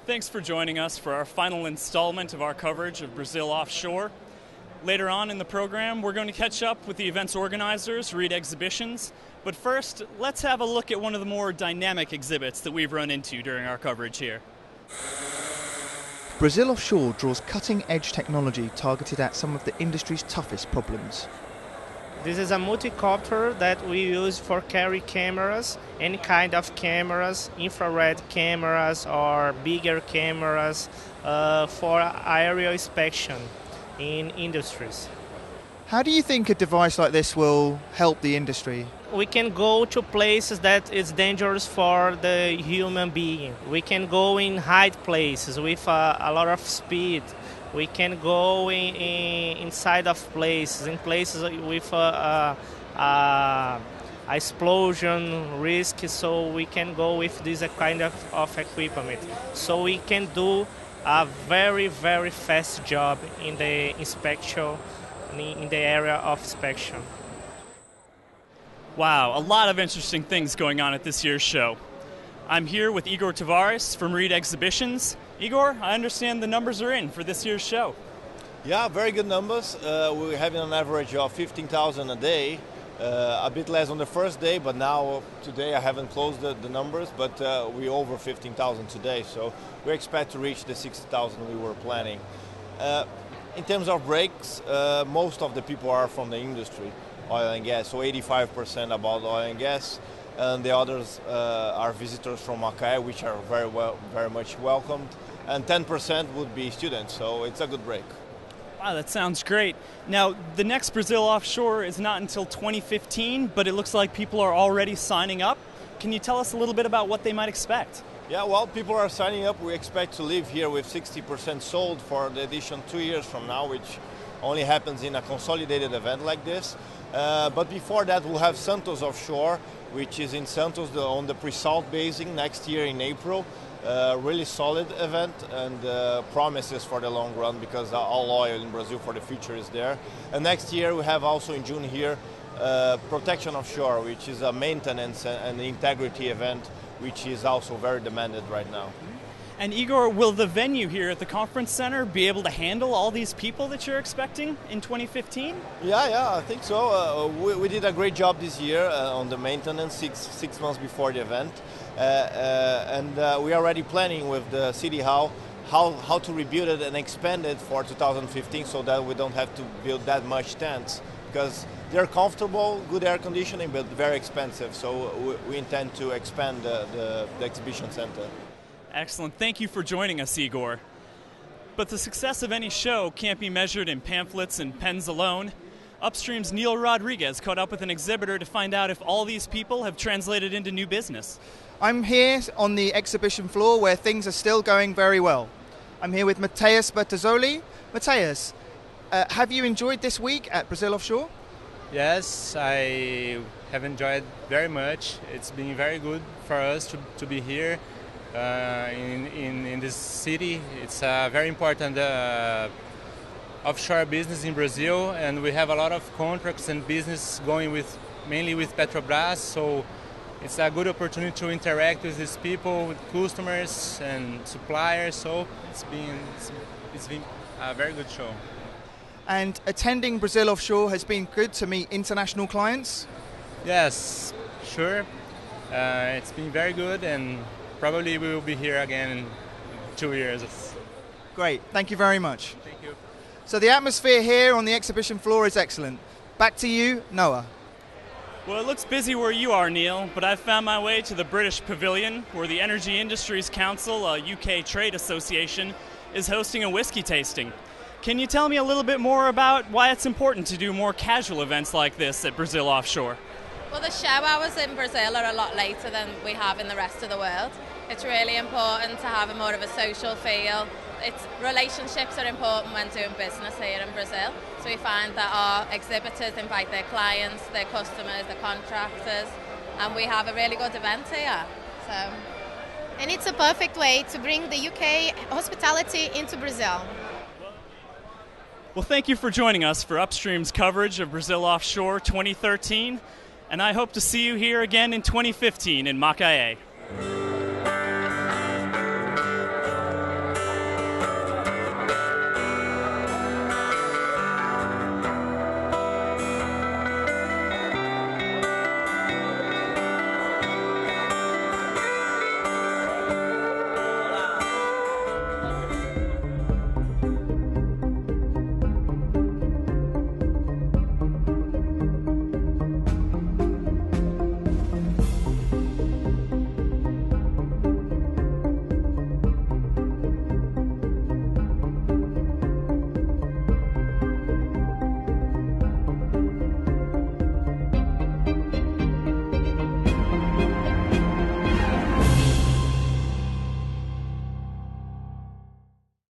Thanks for joining us for our final installment of our coverage of Brasil Offshore. Later on in the program, we're going to catch up with the event's organizers, Reed Exhibitions. But first, let's have a look at one of the more dynamic exhibits that we've run into during our coverage here. Brasil Offshore draws cutting-edge technology targeted at some of the industry's toughest problems. This is a multicopter that we use for carry cameras, any kind of cameras, infrared cameras or bigger cameras for aerial inspection in industries. How do you think a device like this will help the industry? We can go to places that is dangerous for the human being. We can go in high places with a lot of speed. We can go inside of places, in places with explosion risk, so we can go with this kind of equipment. So we can do a very, very fast job in the inspection, in the area of inspection. Wow, a lot of interesting things going on at this year's show. I'm here with Igor Tavares from Reed Exhibitions. Igor, I understand the numbers are in for this year's show. Yeah, very good numbers. We're having an average of 15,000 a day. A bit less on the first day, but now today I haven't closed the numbers, but we're over 15,000 today. So we expect to reach the 60,000 we were planning. In terms of breaks, most of the people are from the industry, oil and gas, so 85% about oil and gas. And the others are visitors from Macaé, which are very much welcomed. And 10% would be students, so it's a good break. Wow, that sounds great. Now, the next Brasil Offshore is not until 2015, but it looks like people are already signing up. Can you tell us a little bit about what they might expect? Yeah, well, people are signing up. We expect to leave here with 60% sold for the edition 2 years from now, which only happens in a consolidated event like this. But before that, we'll have Santos Offshore, which is in Santos on the pre-salt basin next year in April. Really solid event and promises for the long run because all oil in Brazil for the future is there. And next year we have also in June here Protection Offshore, which is a maintenance and integrity event, which is also very demanded right now. And Igor, will the venue here at the conference center be able to handle all these people that you're expecting in 2015? Yeah, I think so. We did a great job this year on the maintenance, six months before the event. And we are already planning with the city how to rebuild it and expand it for 2015 so that we don't have to build that much tents, because they're comfortable, good air conditioning, but very expensive. So we intend to expand the exhibition center. Excellent. Thank you for joining us, Igor. But the success of any show can't be measured in pamphlets and pens alone. Upstream's Neil Rodriguez caught up with an exhibitor to find out if all these people have translated into new business. I'm here on the exhibition floor where things are still going very well. I'm here with Mateus Bertazzoli. Mateus, have you enjoyed this week at Brasil Offshore? Yes, I have enjoyed very much. It's been very good for us to be here in this city. It's a very important offshore business in Brazil, and we have a lot of contracts and business going mainly with Petrobras, so it's a good opportunity to interact with these people, with customers and suppliers, so it's been a very good show. And attending Brasil Offshore has been good to meet international clients? Yes, sure. It's been very good, and probably we will be here again in 2 years. Great, thank you very much. Thank you. So the atmosphere here on the exhibition floor is excellent. Back to you, Noah. Well, it looks busy where you are, Neil, but I've found my way to the British Pavilion, where the Energy Industries Council, a UK trade association, is hosting a whiskey tasting. Can you tell me a little bit more about why it's important to do more casual events like this at Brasil Offshore? Well, the show hours in Brazil are a lot later than we have in the rest of the world. It's really important to have a more of a social feel. Relationships are important when doing business here in Brazil. So we find that our exhibitors invite their clients, their customers, their contractors, and we have a really good event here. And it's a perfect way to bring the UK hospitality into Brazil. Well, thank you for joining us for Upstream's coverage of Brasil Offshore 2013, and I hope to see you here again in 2015 in Macaé.